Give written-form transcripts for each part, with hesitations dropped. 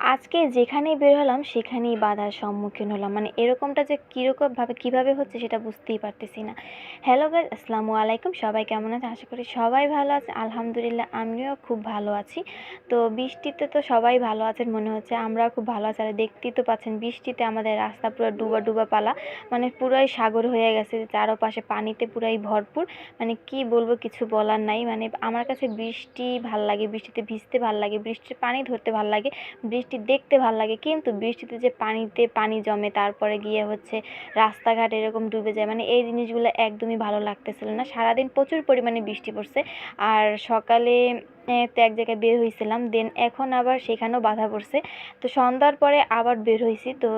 আজকে যেখানেই বের হলাম সেখানেই বাধার সম্মুখীন হলাম। মানে এরকমটা যে কিভাবে হচ্ছে সেটা বুঝতেই পারতেছি না। হ্যালো গাইস, আসসালামু আলাইকুম। সবাই কেমন আছেন? আশা করি সবাই ভালো আছেন। আলহামদুলিল্লাহ আমিও খুব ভালো আছি। তো বৃষ্টিতে তো সবাই ভালো আছেন মনে হচ্ছে। আমরাও খুব ভালো আছি। আর দেখতেই তো পাচ্ছেন বৃষ্টিতে আমাদের রাস্তা পুরো ডুবা পালা। মানে পুরাই সাগর হয়ে গেছে। চারপাশে পানিতে পুরাই ভরপুর। মানে কি বলবো, কিছু বলার নাই। মানে আমার কাছে বৃষ্টি ভাল লাগে, বৃষ্টিতে ভিজতে ভাল লাগে, বৃষ্টির পানি ধরতে ভাল লাগে, বৃষ্টি দেখতে ভাল লাগে। কিন্তু বৃষ্টিতে যে পানিতে পানি জমে, তারপরে গিয়ে হচ্ছে রাস্তাঘাট এরকম ডুবে যায়, মানে এই জিনিসগুলো একদমই ভালো লাগতেছিল না। সারাদিন প্রচুর পরিমাণে বৃষ্টি পড়ছে। আর সকালে তো এক জায়গায় বের হয়েছিলাম, দেন এখন আবার সেখানেও বাধা পড়ছে। তো সন্ধ্যার পরে আবার বের হয়েছি। তো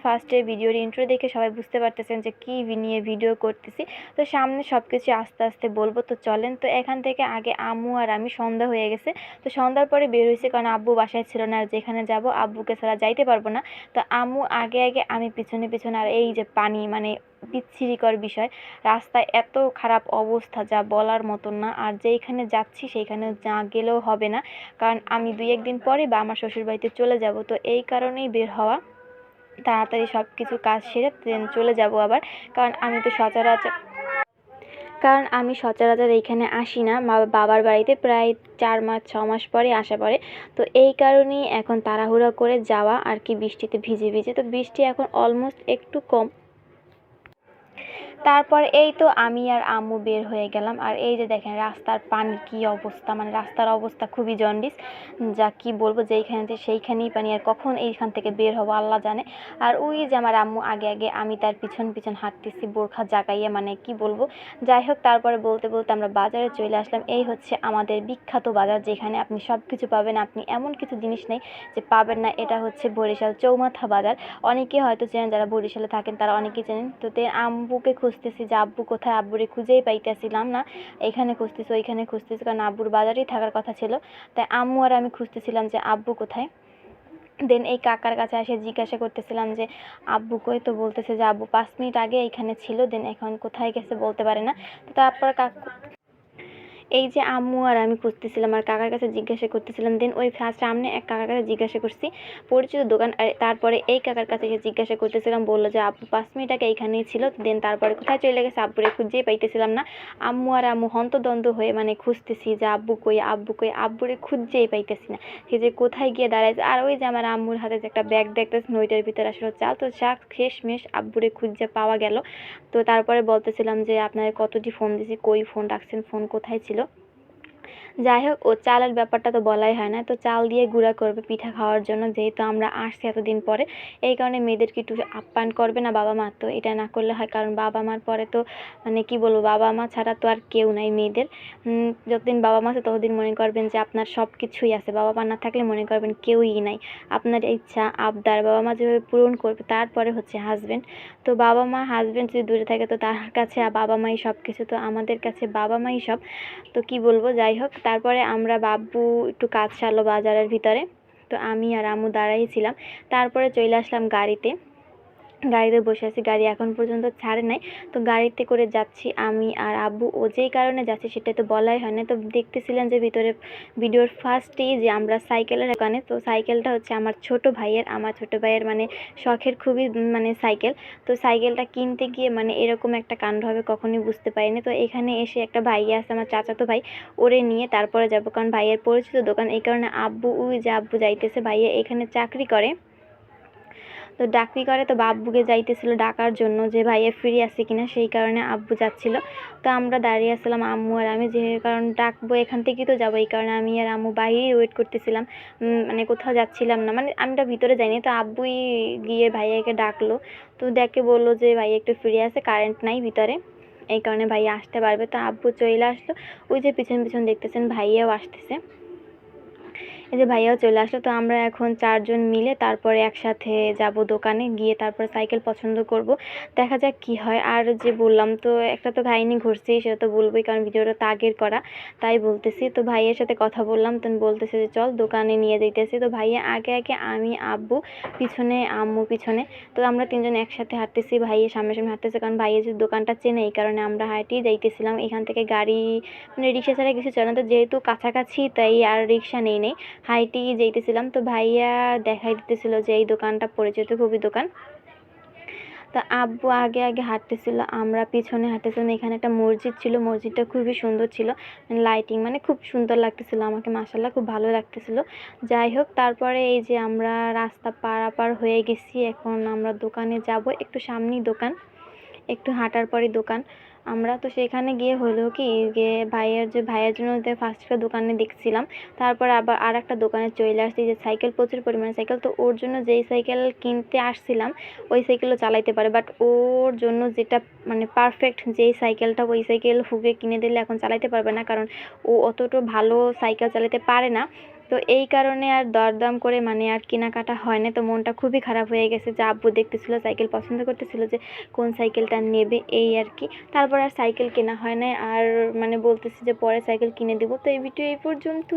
ফার্স্টে ভিডিওর ইন্ট্রো দেখে সবাই বুঝতে পারতেছেন যে কী নিয়ে ভিডিও করতেছি। তো সামনে সব কিছু আস্তে আস্তে বলবো। তো চলেন, তো এখান থেকে আগে আম্মু আর আমি, সন্ধ্যা হয়ে গেছে। তো সন্ধ্যার পরে বের হয়েছি, কারণ আব্বু বাসায় ছিল না। আর যেখানে যাব আব্বুকে ছাড়া যাইতে পারবো না। তো আম্মু আগে আমি পিছনে পিছনে। আর এই যে পানি, মানে বিচ্ছিরিকর বিষয়। রাস্তায় এত খারাপ অবস্থা যা বলার মতন না। আর যেইখানে যাচ্ছি সেইখানে না গেলেও হবে না, কারণ আমি 2-1 দিন পরে বা আমার শ্বশুরবাড়িতে চলে যাব। তো এই কারণেই বের হওয়া, তাড়াতাড়ি সব কিছু কাজ সেরে দেন চলে যাব আবার। কারণ আমি সচরাচর এইখানে আসি না, বাবার বাড়িতে প্রায় 4-6 মাস পরে আসা পড়ে। তো এই কারণেই এখন তাড়াহুড়ো করে যাওয়া আর কি, বৃষ্টিতে ভিজে ভিজে। তো বৃষ্টি এখন অলমোস্ট একটু কম। তারপর এই তো আমি আর আম্মু বের হয়ে গেলাম। আর এই যে দেখেন রাস্তার পানি কি অবস্থা, মানে রাস্তার অবস্থা খুবই জন্ডিস। যা কি বলবো, যেইখানে সেইখানেই পানি। আর কখন এইখান থেকে বের হবো আল্লাহ জানে। আর ওই যে আমার আম্মু আগে আমি তার পিছন পিছন হাঁটতেছি বোরখা জাগাইয়া, মানে কি বলবো। যাই হোক, তারপরে বলতে বলতে আমরা বাজারে চলে আসলাম। এই হচ্ছে আমাদের বিখ্যাত বাজার, যেখানে আপনি সব কিছু পাবেন। আপনি এমন কিছু জিনিস নেই যে পাবেন না। এটা হচ্ছে বরিশাল চৌমাথা বাজার। অনেকে হয়তো চেনেন, যারা বরিশালে থাকেন তারা অনেকেই চেনেন। তো আব্বুকে খুঁজতেছি যে আব্বু কোথায়, আব্বুরে খুঁজেই পাইতেছিলাম না। এখানে খুঁজতেছি, ওইখানে খুঁজতেছি, কারণ আব্বুর বাজারেই থাকার কথা ছিল। তাই আম্মু আর আমি খুঁজতেছিলাম যে আব্বু কোথায়। দেন এই কাকার কাছে এসে জিজ্ঞাসা করতেছিলাম যে আব্বু কই। তো বলতেছে যে আব্বু 5 মিনিট আগে এখানে ছিল, দেন এখন কোথায় গেছে বলতে পারে না। তো তারপর এই যে আম্মু আর আমি খুঁজতেছিলাম আর কাকার কাছে জিজ্ঞাসা করতেছিলাম। দেন ওই ফার্স্ট সামনে এক কাকার কাছে জিজ্ঞাসা করছি, পরিচিত দোকান। আর তারপরে এই কাকার কাছে এসে জিজ্ঞাসা করতেছিলাম, বললো যে আব্বু 5 মিনিট আগে এইখানেই ছিল। দেন তারপরে কোথায় চলে গেছে আব্বুরে খুঁজেই পাইতেছিলাম না। আম্মু আর আম্মু হন্তদন্ত হয়ে মানে খুঁজতেছি যে আব্বু কই, আব্বু কই, আব্বুরে খুঁজেই পাইতেছি না। সে যে কোথায় গিয়ে দাঁড়াইছে। আর ওই যে আমার আম্মুর হাতে যে একটা ব্যাগ দেখতেছে, ওইটার ভিতরে আসলে চাল। তো শেষমেশ আব্বুরে খুঁজে পাওয়া গেল। তো তারপরে বলতেছিলাম যে আপনার কতটি ফোন দিছি, কই ফোন রাখছেন, ফোন কোথায় ছিল। যাই হোক, ও চালের ব্যাপারটা তো বলাই হয় না। তো চাল দিয়ে গুঁড়া করবে পিঠা খাওয়ার জন্য, যেহেতু আমরা আসছি এতদিন পরে। এই কারণে মেয়েদেরকে একটু আপ্যায়ন করবে না বাবা মা, তো এটা না করলে হয়। কারণ বাবা মার পরে তো মানে কি বলবো, বাবা মা ছাড়া তো আর কেউ নাই মেয়েদের। যতদিন বাবা মা আছে ততদিন মনে করবেন যে আপনার সব কিছুই আছে। বাবা মা না থাকলে মনে করবেন কেউই নাই। আপনার ইচ্ছা আবদার বাবা মা যেভাবে পূরণ করবে, তারপরে হচ্ছে হাজবেন্ড। তো বাবা মা হাজবেন্ড যদি দূরে থাকে, তো তার কাছে বাবা মাই সব কিছু। তো আমাদের কাছে বাবা মাই সব। তো কি বলবো, যাই হোক, তারপরে আমরা বাব্বু একটু কাজ সারলো বাজারের ভিতরে। তো আমি আর আম্মু দাঁড়াই ছিলাম। তারপরে চলে আসলাম গাড়িতে। গাড়িতে বসে আছি, গাড়ি এখন পর্যন্ত ছাড়ে নাই। তো গাড়িতে করে যাচ্ছি আমি আর আব্বু। ও যেই কারণে যাচ্ছি সেটা তো বলাই হয় না। তো দেখতেছিলেন যে ভিতরে ভিডিওর ফার্স্টেই যে আমরা সাইকেলের দোকানে। তো সাইকেলটা হচ্ছে আমার ছোট ভাইয়ের মানে শখের খুবই মানে সাইকেল। তো সাইকেলটা কিনতে গিয়ে মানে এরকম একটা কাণ্ড হবে কখনোই বুঝতে পারিনি। তো এখানে এসে একটা ভাইয়া আছে, আমার চাচাতো ভাই, ওরে নিয়ে তারপরে যাবো, কারণ ভাইয়ের পরিচিত দোকান। এই কারণে আব্বু আব্বু যাইতেছে, ভাইয়া এখানে চাকরি করে। তো ডাকরি করে, তো আব্বুকে যাইতেছিল ডাকার জন্য যে ভাইয়া ফ্রি আছে কিনা, সেই কারণে আব্বু যাচ্ছিল। তো আমরা দাঁড়িয়ে আসলাম আম্মু আর আমি, যে কারণ ডাকবো এখান থেকেই তো যাবো। এই কারণে আমি আর আম্মু বাইরেই ওয়েট করতেছিলাম। মানে কোথাও যাচ্ছিলাম না, মানে আমি ভিতরে যাইনি। তো আব্বুই গিয়ে ভাইয়াকে ডাকলো। তো দেখে বললো যে ভাইয়া একটু ফ্রি আছে, কারেন্ট নাই ভিতরে, এই কারণে ভাইয়া আসতে পারবে। তো আব্বু চলে আসলো। ওই যে পিছন পিছন দেখতেছেন ভাইয়াও আসতেছে। এই যে ভাইয়াও চলে আসলো। তো আমরা এখন 4 জন মিলে তারপরে একসাথে যাব দোকানে গিয়ে, তারপর সাইকেল পছন্দ করব। দেখা যাক কি হয়। আর যে বললাম, তো একটা তো কাহিনী ঘটছে, সেটা তো বলবোই, কারণ ভিডিওটা তো আগের করা, তাই বলতেছি। তো ভাইয়ের সাথে কথা বললাম, তো বলতেছে যে চল দোকানে নিয়ে যাইতেছি। তো ভাইয়া আগে আমি, আব্বু পিছনে, আম্মু পিছনে। তো আমরা 3 জন একসাথে হাঁটতেছি, ভাইয়ের সামনে সামনে হাঁটতেছে, কারণ ভাইয়ের যে দোকানটা চেনে, এই কারণে আমরা হাঁটিয়ে যাইতেছিলাম। এখান থেকে গাড়ি মানে রিক্সা ছাড়া কিছু চলে না। তো যেহেতু কাছাকাছি, তাই আর রিক্সা নেই। হাইটেই যাইতেছিলাম, তো ভাইয়া দেখাই দিতেছিল যে এই দোকানটা পরিচিত খুবই দোকান। তো আব্বু আগে আগে হাঁটতেছিল, আমরা পিছনে হাঁটতেছিলাম। এখানে একটা মসজিদ ছিল, মসজিদটা খুবই সুন্দর ছিল, লাইটিং মানে খুব সুন্দর লাগতেছিল আমাকে, মাশাআল্লাহ খুব ভালো লাগতেছিল। যাই হোক, তারপরে এই যে আমরা রাস্তা পারাপার হয়ে গেছি, এখন আমরা দোকানে যাব, একটু সামনেই দোকান, একটু হাঁটার পরে দোকান। আমরা তো সেখানে গিয়ে হলো কি যে ভাইয়ের জন্য যে ফার্স্ট একটা দোকানে দেখছিলাম, তারপর আবার আর একটা দোকানে চলে আসছি, যে সাইকেল, প্রচুর পরিমাণে সাইকেল। তো ওর জন্য যেই সাইকেল কিনতে আসছিলাম ওই সাইকেলও চালাইতে পারে, বাট ওর জন্য যেটা মানে পারফেক্ট যেই সাইকেলটা, ওই সাইকেল হুগে কিনে দিলে এখন চালাইতে পারবে না, কারণ ও অতটা ভালো সাইকেল চালাতে পারে না। তো এই কারণে আর দরদাম করে মানে আর কেনাকাটা হয় না। তো মনটা খুবই খারাপ হয়ে গেছে, যে আব্বু দেখতেছিল সাইকেল পছন্দ করতেছিল যে কোন সাইকেলটা নেবে, এই আর কি। তারপর আর সাইকেল কেনা হয় নাই, আর মানে বলতেছি যে পরে সাইকেল কিনে দেবো। তো এই ভিডিও এই পর্যন্ত।